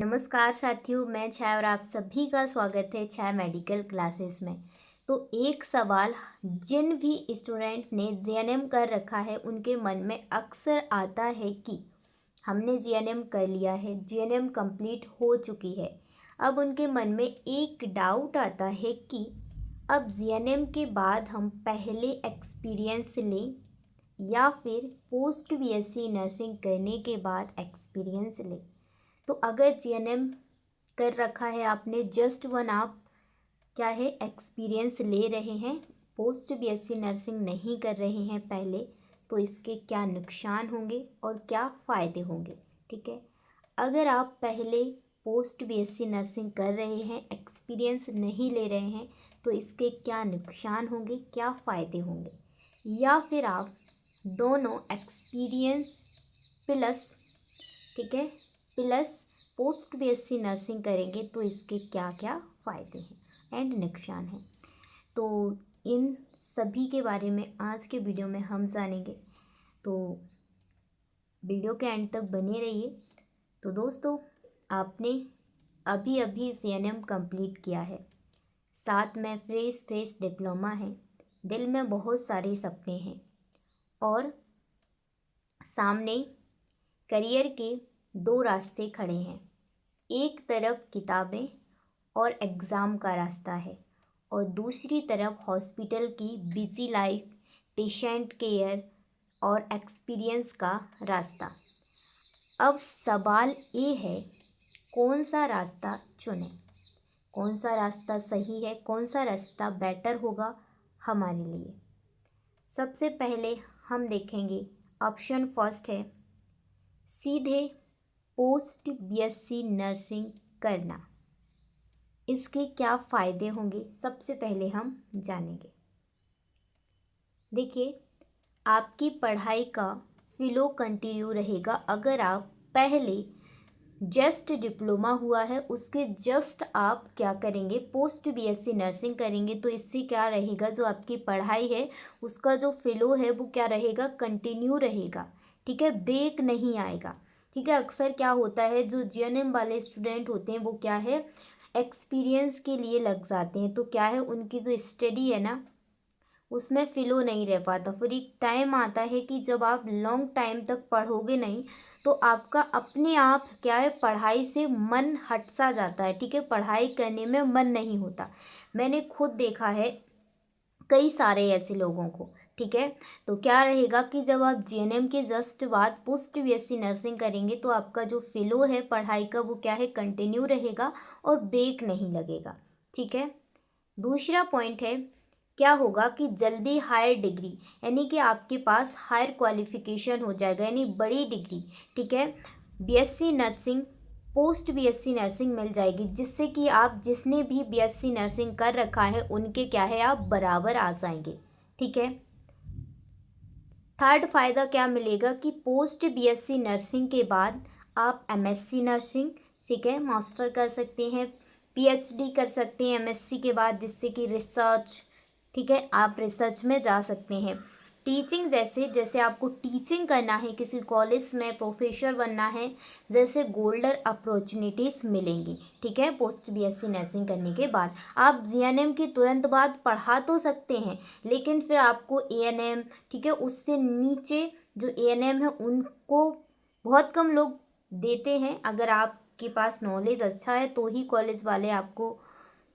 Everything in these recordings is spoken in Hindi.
नमस्कार साथियों, मैं छाया और आप सभी का स्वागत है छाया मेडिकल क्लासेस में। तो एक सवाल जिन भी स्टूडेंट ने जीएनएम कर रखा है उनके मन में अक्सर आता है कि हमने जीएनएम कर लिया है, जीएनएम कंप्लीट हो चुकी है। अब उनके मन में एक डाउट आता है कि अब जीएनएम के बाद हम पहले एक्सपीरियंस लें या फिर पोस्ट बीएससी नर्सिंग करने के बाद एक्सपीरियंस लें। तो अगर जीएनएम कर रखा है आपने, जस्ट वन आप क्या है एक्सपीरियंस ले रहे हैं, पोस्ट बीएससी नर्सिंग नहीं कर रहे हैं पहले, तो इसके क्या नुकसान होंगे और क्या फ़ायदे होंगे। ठीक है, अगर आप पहले पोस्ट बीएससी नर्सिंग कर रहे हैं, एक्सपीरियंस नहीं ले रहे हैं, तो इसके क्या नुकसान होंगे, क्या फ़ायदे होंगे। या फिर आप दोनों एक्सपीरियंस प्लस, ठीक है, प्लस पोस्ट बीएससी नर्सिंग करेंगे तो इसके क्या क्या फ़ायदे हैं एंड नुकसान हैं। तो इन सभी के बारे में आज के वीडियो में हम जानेंगे, तो वीडियो के एंड तक बने रहिए। तो दोस्तों, आपने अभी अभी जीएनएम कंप्लीट किया है, साथ में फ्रेश डिप्लोमा है, दिल में बहुत सारे सपने हैं और सामने करियर के दो रास्ते खड़े हैं। एक तरफ किताबें और एग्ज़ाम का रास्ता है और दूसरी तरफ हॉस्पिटल की बिजी लाइफ, पेशेंट केयर और एक्सपीरियंस का रास्ता। अब सवाल ये है, कौन सा रास्ता चुनें, कौन सा रास्ता सही है, कौन सा रास्ता बेटर होगा हमारे लिए। सबसे पहले हम देखेंगे, ऑप्शन फर्स्ट है सीधे पोस्ट बीएससी नर्सिंग करना। इसके क्या फ़ायदे होंगे सबसे पहले हम जानेंगे। देखिए, आपकी पढ़ाई का फ्लो कंटिन्यू रहेगा। अगर आप पहले जस्ट डिप्लोमा हुआ है, उसके जस्ट आप क्या करेंगे, पोस्ट बीएससी नर्सिंग करेंगे, तो इससे क्या रहेगा, जो आपकी पढ़ाई है उसका जो फ्लो है वो क्या रहेगा, कंटिन्यू रहेगा। ठीक है, ब्रेक नहीं आएगा। ठीक है, अक्सर क्या होता है, जो जीएनएम वाले स्टूडेंट होते हैं वो क्या है एक्सपीरियंस के लिए लग जाते हैं, तो क्या है उनकी जो स्टडी है ना उसमें फ़्लो नहीं रह पाता। फिर एक टाइम आता है कि जब आप लॉन्ग टाइम तक पढ़ोगे नहीं तो आपका अपने आप क्या है पढ़ाई से मन हट सा जाता है। ठीक है, पढ़ाई करने में मन नहीं होता। मैंने खुद देखा है कई सारे ऐसे लोगों को। ठीक है, तो क्या रहेगा कि जब आप जीएनएम के जस्ट बाद पोस्ट बीएससी नर्सिंग करेंगे तो आपका जो फ्लो है पढ़ाई का वो क्या है कंटिन्यू रहेगा और ब्रेक नहीं लगेगा। ठीक है, दूसरा पॉइंट है, क्या होगा कि जल्दी हायर डिग्री, यानी कि आपके पास हायर क्वालिफिकेशन हो जाएगा, यानी बड़ी डिग्री। ठीक है, BSc nursing post BSc nursing मिल जाएगी, जिससे कि आप जिसने भी बीएससी नर्सिंग कर रखा है उनके क्या है आप बराबर आ जाएंगे। ठीक है, थर्ड फ़ायदा क्या मिलेगा कि पोस्ट बीएससी नर्सिंग के बाद आप एमएससी नर्सिंग, ठीक है, मास्टर कर सकते हैं, पीएचडी कर सकते हैं एमएससी के बाद, जिससे कि रिसर्च, ठीक है, आप रिसर्च में जा सकते हैं। टीचिंग जैसे आपको टीचिंग करना है, किसी कॉलेज में प्रोफेसर बनना है, जैसे गोल्डन अपॉर्चुनिटीज़ मिलेंगी। ठीक है, पोस्ट बीएससी नर्सिंग करने के बाद आप जीएनएम के तुरंत बाद पढ़ा तो सकते हैं, लेकिन फिर आपको एएनएम, ठीक है, उससे नीचे जो एएनएम है उनको बहुत कम लोग देते हैं। अगर आपके पास नॉलेज अच्छा है तो ही कॉलेज वाले आपको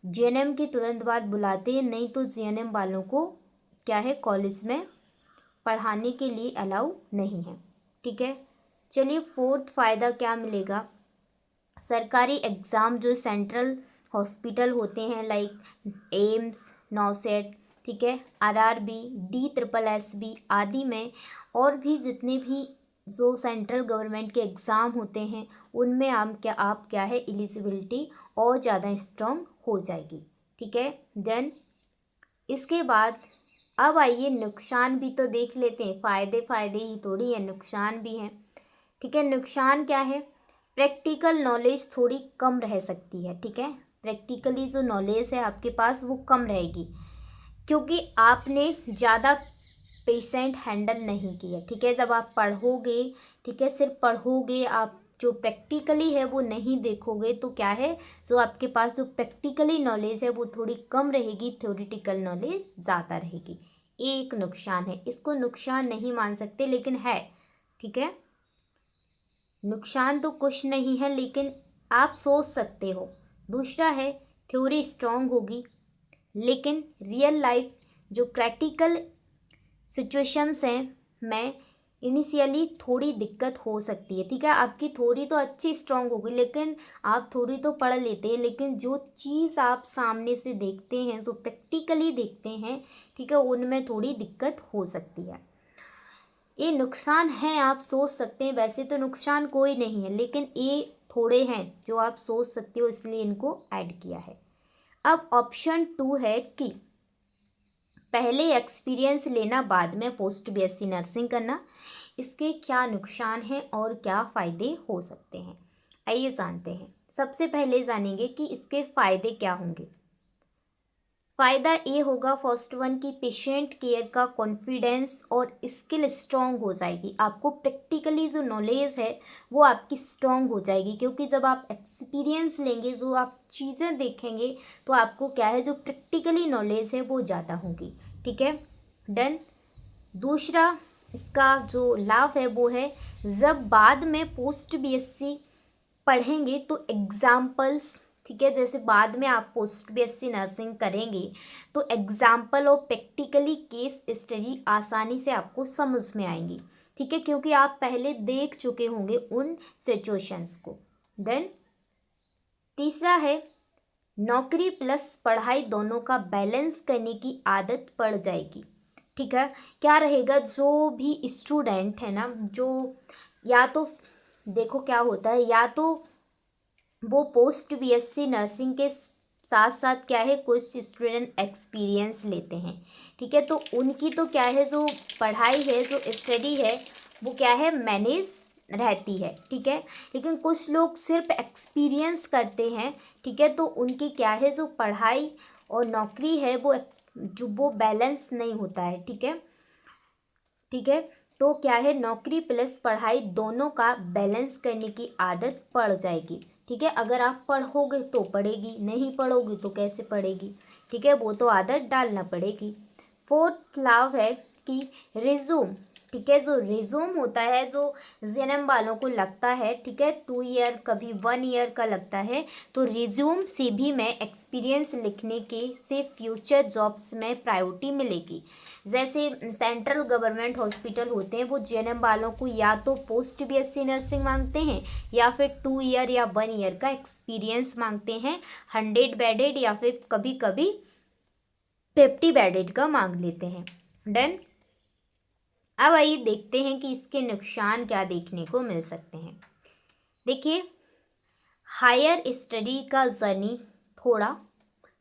जीएनएम के तुरंत बाद बुलाते हैं, नहीं तो जीएनएम वालों को क्या है कॉलेज में पढ़ाने के लिए अलाउ नहीं है। ठीक है, चलिए फोर्थ फ़ायदा क्या मिलेगा, सरकारी एग्ज़ाम जो सेंट्रल हॉस्पिटल होते हैं लाइक एम्स, नौसेट, ठीक है, आरआरबी, DSSB आदि में, और भी जितने भी जो सेंट्रल गवर्नमेंट के एग्ज़ाम होते हैं उनमें आप क्या है एलिजिबिलिटी और ज़्यादा स्ट्रॉन्ग हो जाएगी। ठीक है, देन इसके बाद अब आइए नुकसान भी तो देख लेते हैं। फ़ायदे ही थोड़ी है, नुकसान भी हैं। ठीक है, नुकसान क्या है, प्रैक्टिकल नॉलेज थोड़ी कम रह सकती है। ठीक है, प्रैक्टिकली जो नॉलेज है आपके पास वो कम रहेगी, क्योंकि आपने ज़्यादा पेशेंट हैंडल नहीं किया। ठीक है, जब आप पढ़ोगे, ठीक है, सिर्फ पढ़ोगे, आप जो प्रैक्टिकली है वो नहीं देखोगे तो क्या है, जो आपके पास जो प्रैक्टिकली नॉलेज है वो थोड़ी कम रहेगी, थ्योरेटिकल नॉलेज ज़्यादा रहेगी। एक नुकसान है, इसको नुकसान नहीं मान सकते लेकिन है, ठीक है। नुकसान तो कुछ नहीं है लेकिन आप सोच सकते हो। दूसरा है थ्योरी स्ट्रांग होगी लेकिन रियल लाइफ जो प्रैक्टिकल सिचुएशंस हैं में इनिशियली थोड़ी दिक्कत हो सकती है, ठीक है। आपकी थ्योरी तो अच्छी स्ट्रांग होगी लेकिन आप थ्योरी तो पढ़ लेते हैं लेकिन जो चीज़ आप सामने से देखते हैं, जो प्रैक्टिकली देखते हैं, ठीक है, उनमें थोड़ी दिक्कत हो सकती है। ये नुकसान हैं, आप सोच सकते हैं। वैसे तो नुकसान कोई नहीं है लेकिन ये थोड़े हैं जो आप सोच सकते हो, इसलिए इनको ऐड किया है। अब ऑप्शन 2 है कि पहले एक्सपीरियंस लेना बाद में पोस्ट बीएससी नर्सिंग करना। इसके क्या नुकसान हैं और क्या फ़ायदे हो सकते हैं, आइए जानते हैं। सबसे पहले जानेंगे कि इसके फ़ायदे क्या होंगे। फ़ायदा ये होगा फर्स्ट वन कि पेशेंट केयर का कॉन्फिडेंस और स्किल स्ट्रॉन्ग हो जाएगी। आपको प्रैक्टिकली जो नॉलेज है वो आपकी स्ट्रॉन्ग हो जाएगी, क्योंकि जब आप एक्सपीरियंस लेंगे, जो आप चीज़ें देखेंगे, तो आपको क्या है, जो प्रैक्टिकली नॉलेज है वो ज़्यादा होगी, ठीक है। डन। दूसरा इसका जो लाभ है वो है जब बाद में पोस्ट बीएससी पढ़ेंगे तो एग्जाम्पल्स, ठीक है, जैसे बाद में आप पोस्ट बीएससी नर्सिंग करेंगे तो एग्जाम्पल और प्रैक्टिकली केस स्टडी आसानी से आपको समझ में आएंगी, ठीक है, क्योंकि आप पहले देख चुके होंगे उन सिचुएशंस को। देन तीसरा है नौकरी प्लस पढ़ाई दोनों का बैलेंस करने की आदत पड़ जाएगी, ठीक है। क्या रहेगा, जो भी स्टूडेंट है ना, जो या तो देखो क्या होता है, या तो वो पोस्ट बीएससी नर्सिंग के साथ साथ क्या है, कुछ स्टूडेंट एक्सपीरियंस लेते हैं, ठीक है, तो उनकी तो क्या है, जो पढ़ाई है, जो स्टडी है, वो क्या है, मैनेज रहती है, ठीक है। लेकिन कुछ लोग सिर्फ एक्सपीरियंस करते हैं, ठीक है, तो उनकी क्या है, जो पढ़ाई और नौकरी है वो बैलेंस नहीं होता है, ठीक है, ठीक है। तो क्या है, नौकरी प्लस पढ़ाई दोनों का बैलेंस करने की आदत पड़ जाएगी, ठीक है। अगर आप पढ़ोगे तो पढ़ेगी, नहीं पढ़ोगी तो कैसे पढ़ेगी, ठीक है, वो तो आदत डालना पड़ेगी। फोर्थ लाभ है कि रिज्यूम, ठीक है, जो रिज्यूम होता है, जो जेएनएम वालों को लगता है, ठीक है, 2 ईयर कभी 1 ईयर का लगता है, तो रिज्यूम से भी मैं एक्सपीरियंस लिखने के से फ्यूचर जॉब्स में प्रायोरिटी मिलेगी। जैसे सेंट्रल गवर्नमेंट हॉस्पिटल होते हैं, वो जेएनएम वालों को या तो पोस्ट बीएससी नर्सिंग मांगते हैं या फिर 2 ईयर या 1 ईयर का एक्सपीरियंस मांगते हैं, 100 बेडेड या फिर कभी कभी 50 बेडेड का मांग लेते हैं। डन। अब आइए देखते हैं कि इसके नुकसान क्या देखने को मिल सकते हैं। देखिए, हायर स्टडी का जर्नी थोड़ा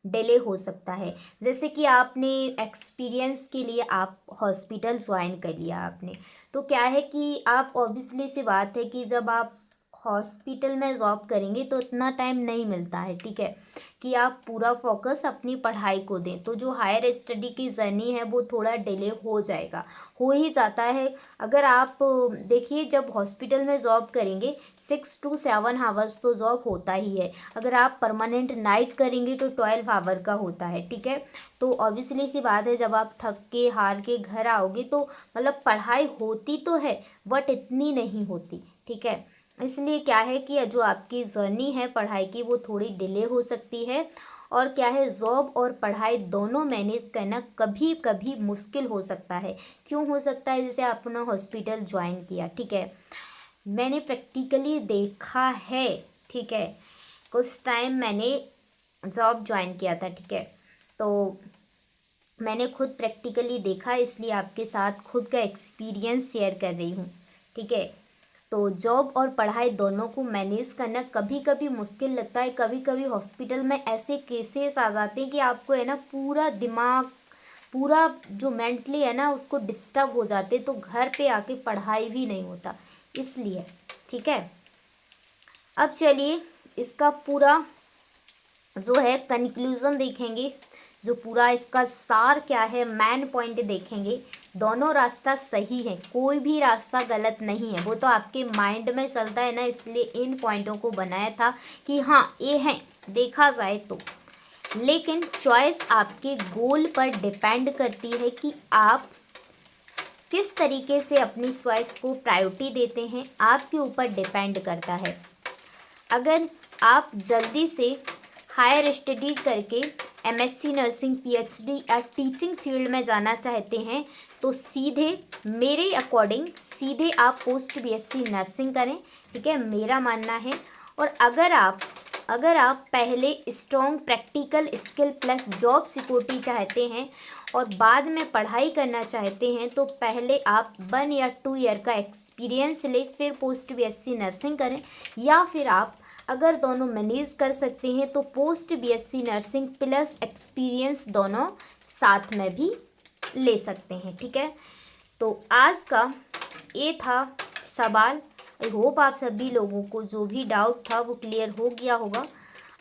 डिले हो सकता है। जैसे कि आपने एक्सपीरियंस के लिए आप हॉस्पिटल ज्वाइन कर लिया आपने, तो क्या है कि आप ऑब्वियसली सी बात है कि जब आप हॉस्पिटल में जॉब करेंगे तो इतना टाइम नहीं मिलता है, ठीक है, कि आप पूरा फोकस अपनी पढ़ाई को दें। तो जो हायर स्टडी की जर्नी है वो थोड़ा डिले हो जाएगा, हो ही जाता है। अगर आप देखिए, जब हॉस्पिटल में जॉब करेंगे 6 to 7 आवर्स तो जॉब होता ही है। अगर आप परमानेंट नाइट करेंगे तो 12 आवर का होता है, ठीक है। तो ऑब्वियसली सी बात है, जब आप थक के हार के घर आओगे तो मतलब पढ़ाई होती तो है बट इतनी नहीं होती, ठीक है। इसलिए क्या है कि जो आपकी जर्नी है पढ़ाई की वो थोड़ी डिले हो सकती है। और क्या है, जॉब और पढ़ाई दोनों मैनेज करना कभी कभी मुश्किल हो सकता है। क्यों हो सकता है, जैसे आपने हॉस्पिटल ज्वाइन किया, ठीक है, मैंने प्रैक्टिकली देखा है, ठीक है, कुछ टाइम मैंने जॉब ज्वाइन किया था, ठीक है, तो मैंने खुद प्रैक्टिकली देखा, इसलिए आपके साथ खुद का एक्सपीरियंस शेयर कर रही हूँ, ठीक है। तो जॉब और पढ़ाई दोनों को मैनेज करना कभी कभी मुश्किल लगता है। कभी कभी हॉस्पिटल में ऐसे केसेस आ जाते हैं कि आपको है ना पूरा दिमाग, पूरा जो मेंटली है ना उसको डिस्टर्ब हो जाते, तो घर पे आके पढ़ाई भी नहीं होता, इसलिए, ठीक है। अब चलिए इसका पूरा जो है कंक्लूज़न देखेंगे, जो पूरा इसका सार क्या है, मेन पॉइंट देखेंगे। दोनों रास्ता सही है, कोई भी रास्ता गलत नहीं है। वो तो आपके माइंड में चलता है ना, इसलिए इन पॉइंटों को बनाया था कि हाँ ये है देखा जाए तो। लेकिन चॉइस आपके गोल पर डिपेंड करती है कि आप किस तरीके से अपनी चॉइस को प्रायोरिटी देते हैं, आपके ऊपर डिपेंड करता है। अगर आप जल्दी से हायर स्टडी करके एमएससी नर्सिंग, पीएचडी या टीचिंग फील्ड में जाना चाहते हैं तो सीधे मेरे अकॉर्डिंग सीधे आप पोस्ट बीएससी नर्सिंग करें, ठीक है, मेरा मानना है। और अगर आप पहले strong practical skill plus job security चाहते हैं और बाद में पढ़ाई करना चाहते हैं तो पहले आप 1 या 2 ईयर का एक्सपीरियंस ले, फिर पोस्ट बीएससी नर्सिंग करें। या फिर आप अगर दोनों मैनेज कर सकते हैं तो post BSc nursing plus experience दोनों साथ में भी ले सकते हैं, ठीक है। तो आज का ये था सवाल। आई होप आप सभी लोगों को जो भी डाउट था वो क्लियर हो गया होगा।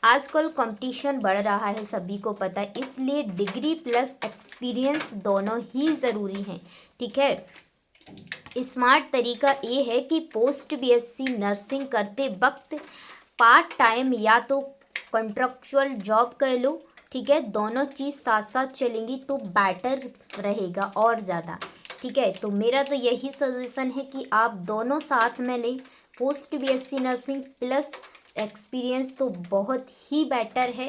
आजकल कंपटीशन बढ़ रहा है, सभी को पता है, इसलिए डिग्री प्लस एक्सपीरियंस दोनों ही ज़रूरी हैं, ठीक है। स्मार्ट तरीका ये है कि पोस्ट बीएससी नर्सिंग करते वक्त पार्ट टाइम या तो कॉन्ट्रैक्चुअल जॉब कर लो, ठीक है, दोनों चीज़ साथ साथ चलेंगी तो बेटर रहेगा और ज़्यादा, ठीक है। तो मेरा तो यही सजेशन है कि आप दोनों साथ में लें, post BSc nursing plus experience तो बहुत ही बेटर है,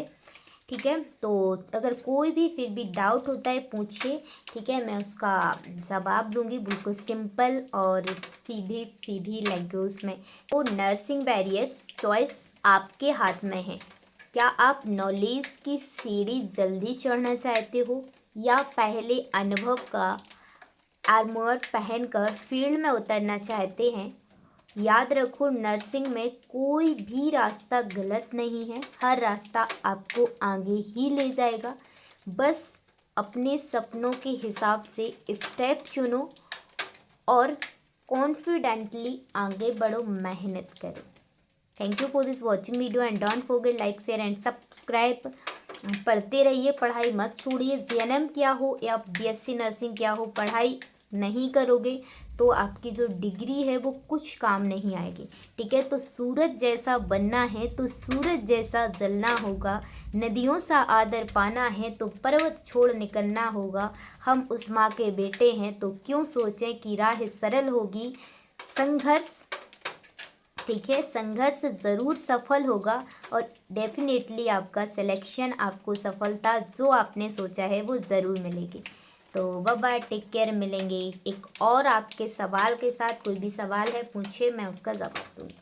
ठीक है। तो अगर कोई भी फिर भी डाउट होता है पूछिए, ठीक है, मैं उसका जवाब दूंगी बिल्कुल सिंपल और सीधी सीधी लैंग्वेज में। तो नर्सिंग बैरियर्स चॉइस आपके हाथ में है। क्या आप नॉलेज की सीढ़ी जल्दी चढ़ना चाहते हो या पहले अनुभव का आर्मर पहनकर फील्ड में उतरना चाहते हैं? याद रखो, नर्सिंग में कोई भी रास्ता गलत नहीं है, हर रास्ता आपको आगे ही ले जाएगा। बस अपने सपनों के हिसाब से स्टेप चुनो और कॉन्फिडेंटली आगे बढ़ो, मेहनत करो। Thank you for this watching video and don't forget like share and subscribe. पढ़ते रहिए, पढ़ाई मत छोड़िए। जीएनएम क्या हो या बीएससी नर्सिंग क्या हो, पढ़ाई नहीं करोगे तो आपकी जो डिग्री है वो कुछ काम नहीं आएगी, ठीक है। तो सूरज जैसा बनना है तो सूरज जैसा जलना होगा, नदियों सा आदर पाना है तो पर्वत छोड़ निकलना होगा। हम उस माँ के बेटे हैं तो क्यों सोचें कि राह सरल होगी। संघर्ष, ठीक है, संघर्ष ज़रूर सफल होगा और डेफिनेटली आपका सिलेक्शन, आपको सफलता जो आपने सोचा है वो ज़रूर मिलेगी। तो बाय बाय, टेक केयर, मिलेंगे एक और आपके सवाल के साथ। कोई भी सवाल है पूछिए, मैं उसका जवाब दूँगी।